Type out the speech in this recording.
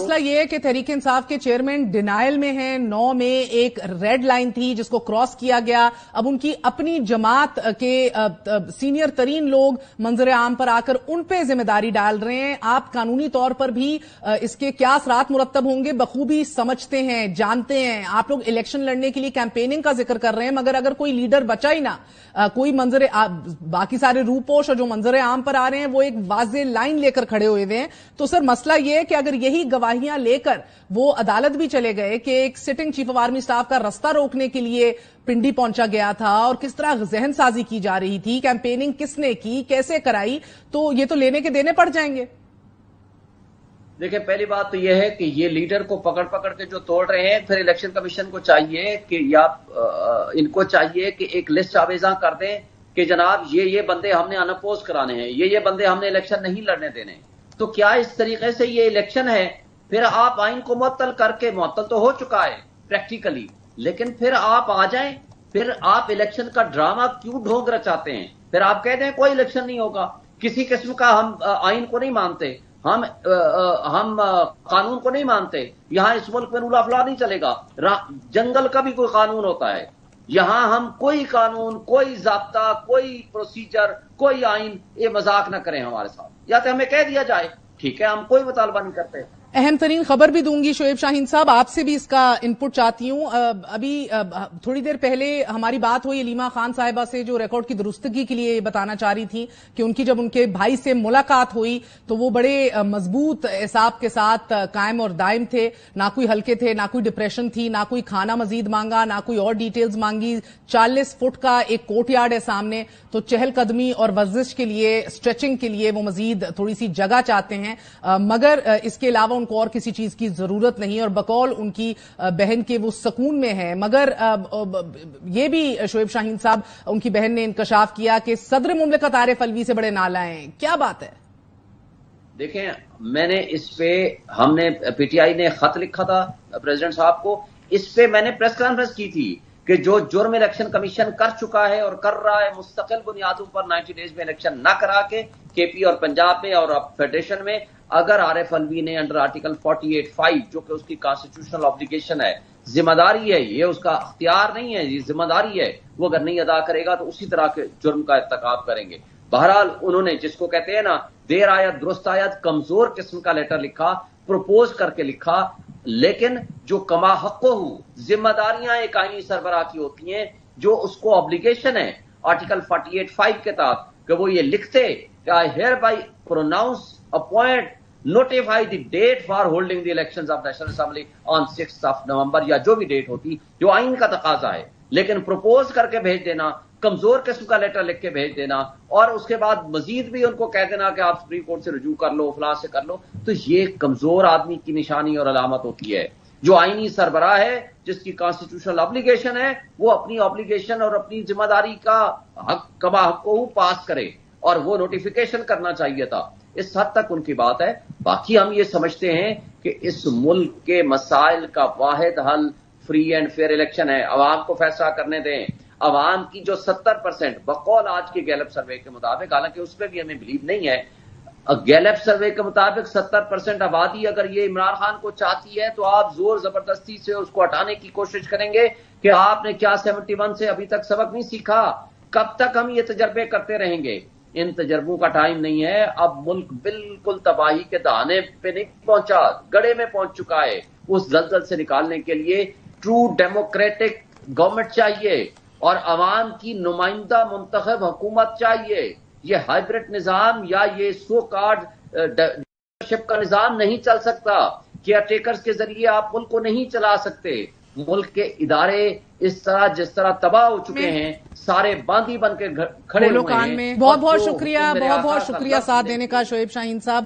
मसला ये है कि तहरीक इंसाफ के चेयरमैन डिनायल में हैं। 9 में एक रेड लाइन थी जिसको क्रॉस किया गया। अब उनकी अपनी जमात के सीनियर तरीन लोग मंजर आम पर आकर उन पे जिम्मेदारी डाल रहे हैं। आप कानूनी तौर पर भी इसके क्या असरात मुरत्तब होंगे बखूबी समझते हैं, जानते हैं। आप लोग इलेक्शन लड़ने के लिए कैंपेनिंग का जिक्र कर रहे हैं, मगर अगर कोई लीडर बचा ही ना, कोई मंजर बाकी सारे रूपोश और जो मंजर आम पर आ रहे हैं वो एक वाज़ेह लाइन लेकर खड़े हुए हैं। तो सर मसला ये है कि अगर यही गवाहियां लेकर वो अदालत भी चले गए कि एक sitting chief of army staff का रास्ता रोकने के लिए पिंडी पहुंचा गया था और किस तरह जहन साजी की जा रही थी, कैंपेनिंग किसने की, कैसे कराई, तो ये तो लेने के देने पड़ जाएंगे। देखिए, पहली बात तो यह है कि ये लीडर को पकड़ पकड़ के जो तोड़ रहे हैं, फिर इलेक्शन कमीशन को चाहिए कि इनको चाहिए कि एक लिस्ट आवेजा कर दें कि जनाब ये बंदे हमने अनअपोज कराने हैं, ये बंदे हमने इलेक्शन नहीं लड़ने देने। तो क्या इस तरीके से ये इलेक्शन है? फिर आप आइन को मुअत्तल करके, मुअत्तल तो हो चुका है प्रैक्टिकली, लेकिन फिर आप आ जाएं, फिर आप इलेक्शन का ड्रामा क्यों ढोंग रचाते हैं? फिर आप कहते हैं कोई इलेक्शन नहीं होगा। किसी किस्म का हम आइन को नहीं मानते, हम कानून को नहीं मानते। यहां इस मुल्क में रूल ऑफ लॉ नहीं चलेगा। जंगल का भी कोई कानून होता है। यहां हम कोई कानून, कोई ज़ाब्ता, कोई प्रोसीजर, कोई आइन, ये मजाक ना करें हमारे साथ। या तो हमें कह दिया जाए ठीक है, हम कोई मुतालबा नहीं करते। अहम तरीन खबर भी दूंगी शोएब शाहीन साहब, आपसे भी इसका इनपुट चाहती हूं। अभी थोड़ी देर पहले हमारी बात हुई अलीमा खान साहिबा से, जो रिकॉर्ड की दुरुस्तगी के लिए बताना चाह रही थी कि उनकी जब उनके भाई से मुलाकात हुई तो वो बड़े मजबूत एहसाब के साथ कायम और दायम थे, ना कोई हल्के थे, ना कोई डिप्रेशन थी, ना कोई खाना मजीद मांगा, ना कोई और डिटेल्स मांगी। 40 फुट का एक कोर्टयार्ड है सामने, तो चहलकदमी और वर्जिश के लिए, स्ट्रेचिंग के लिए वो मजीद थोड़ी सी जगह चाहते हैं, मगर इसके अलावा उनको और किसी चीज की जरूरत नहीं। और बकौल उनकी बहन के वो सुकून में है। मगर ये भी शोएब शाहीन साहब, उनकी बहन ने इंकशाफ किया कि सदर मुमलिकत आरिफ अलवी से बड़े नालायक हैं। क्या बात है? देखें, मैंने इस पे, हमने पीटीआई ने खत लिखा था प्रेसिडेंट साहब को, इस पे मैंने प्रेस कॉन्फ्रेंस की थी कि जो जुर्म इलेक्शन कमीशन कर चुका है और कर रहा है मुस्तकिल बुनियादों पर 90 डेज में इलेक्शन न करा के केपी और पंजाब में और फेडरेशन में, अगर आरिफ अलवी ने अंडर आर्टिकल 48(5) जो कि उसकी कॉन्स्टिट्यूशनल ऑब्लिगेशन है, जिम्मेदारी है, ये उसका अख्तियार नहीं है, ये जिम्मेदारी है, वो अगर नहीं अदा करेगा तो उसी तरह के जुर्म का इर्तिकाब करेंगे। बहरहाल उन्होंने, जिसको कहते हैं ना देर आयत दुरुस्त आयत, कमजोर किस्म का लेटर लिखा, प्रपोज करके लिखा, लेकिन जो कमा हक़ो जिम्मेदारियां एक आईनी सरबराह की होती हैं, जो उसको ऑब्लिगेशन है आर्टिकल 48(5) के तहत कि वो ये लिखते कि I hereby pronounce, appoint, notify the date for holding the elections of national assembly on 6 November, या जो भी डेट होती जो आइन का तकाजा है। लेकिन प्रपोज करके भेज देना, कमजोर किस्म का लेटर लिख के भेज देना, और उसके बाद मजीद भी उनको कह देना कि आप सुप्रीम कोर्ट से रुजू कर लो, फलां से कर लो, तो ये कमजोर आदमी की निशानी और अलामत होती है। जो आईनी सरबराह है, जिसकी कॉन्स्टिट्यूशनल ऑब्लिगेशन है, वो अपनी ऑब्लिगेशन और अपनी जिम्मेदारी का हक, कमा हक को पास करे, और वो नोटिफिकेशन करना चाहिए था। इस हद तक उनकी बात है। बाकी हम ये समझते हैं कि इस मुल्क के मसाइल का वाहिद हल फ्री एंड फेयर इलेक्शन है। अवाम को फैसला करने दें। अवाम की जो 70% बकौल आज के गैलप सर्वे के मुताबिक, हालांकि उस पर भी हमें बिलीव नहीं है, गैलप सर्वे के मुताबिक 70% आबादी अगर ये इमरान खान को चाहती है तो आप जोर जबरदस्ती से उसको हटाने की कोशिश करेंगे कि आपने क्या 71 से अभी तक सबक नहीं सीखा। कब तक हम ये तजर्बे करते रहेंगे? इन तजर्बों का टाइम नहीं है। अब मुल्क बिल्कुल तबाही के दहाने पे नहीं पहुंचा, गड़े में पहुंच चुका है। उस दलदल से निकालने के लिए ट्रू डेमोक्रेटिक गवर्नमेंट चाहिए और अवाम की नुमाइंदा मुंतखब हुकूमत चाहिए। ये हाइब्रिड निजाम या ये सो कॉल्ड डिक्टेटरशिप का निजाम नहीं चल सकता। केयर टेकर्स के जरिए आप मुल्क को नहीं चला सकते। मुल्क के इदारे इस तरह जिस तरह तबाह हो चुके हैं, सारे बांदी बन के खड़े हुए हैं। बहुत बहुत शुक्रिया, बहुत बहुत शुक्रिया साथ देने का शोएब शाहीन साहब।